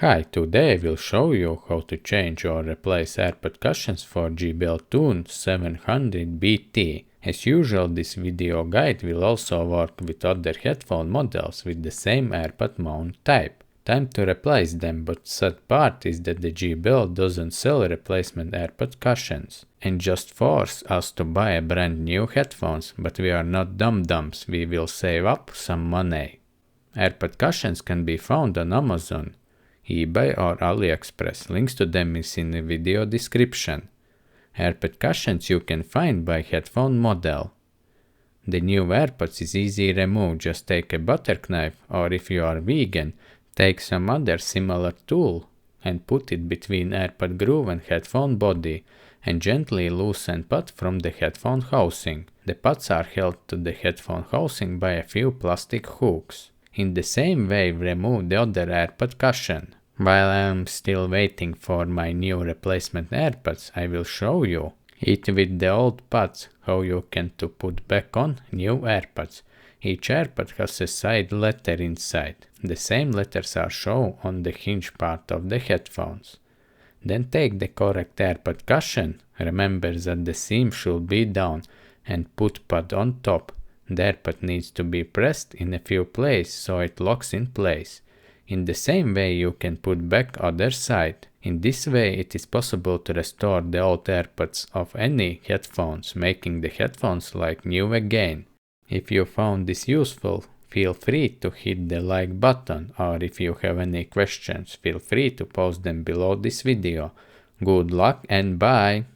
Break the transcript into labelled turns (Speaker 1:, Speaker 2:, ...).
Speaker 1: Hi, today I will show you how to change or replace AirPod cushions for JBL Tune 700BT. As usual, this video guide will also work with other headphone models with the same AirPod mount type. Time to replace them, but sad part is that the JBL doesn't sell replacement AirPod cushions and just force us to buy a brand new headphones, but we are not dum-dums, we will save up some money. AirPod cushions can be found on Amazon, eBay or Aliexpress. Links to them is in the video description. AirPod cushions you can find by headphone model. The new AirPods is easy remove, just take a butter knife, or if you are vegan, take some other similar tool and put it between AirPod groove and headphone body and gently loosen pod from the headphone housing. The pods are held to the headphone housing by a few plastic hooks. In the same way, remove the other AirPod cushion. While I am still waiting for my new replacement AirPods, I will show you it with the old pods how you can to put back on new AirPods. Each AirPod has a side letter inside. The same letters are shown on the hinge part of the headphones. Then take the correct AirPod cushion. Remember that the seam should be down and put pod on top. The AirPod needs to be pressed in a few places so it locks in place. In the same way you can put back other side. In this way it is possible to restore the old AirPods of any headphones, making the headphones like new again. If you found this useful, feel free to hit the like button, or if you have any questions, feel free to post them below this video. Good luck and bye!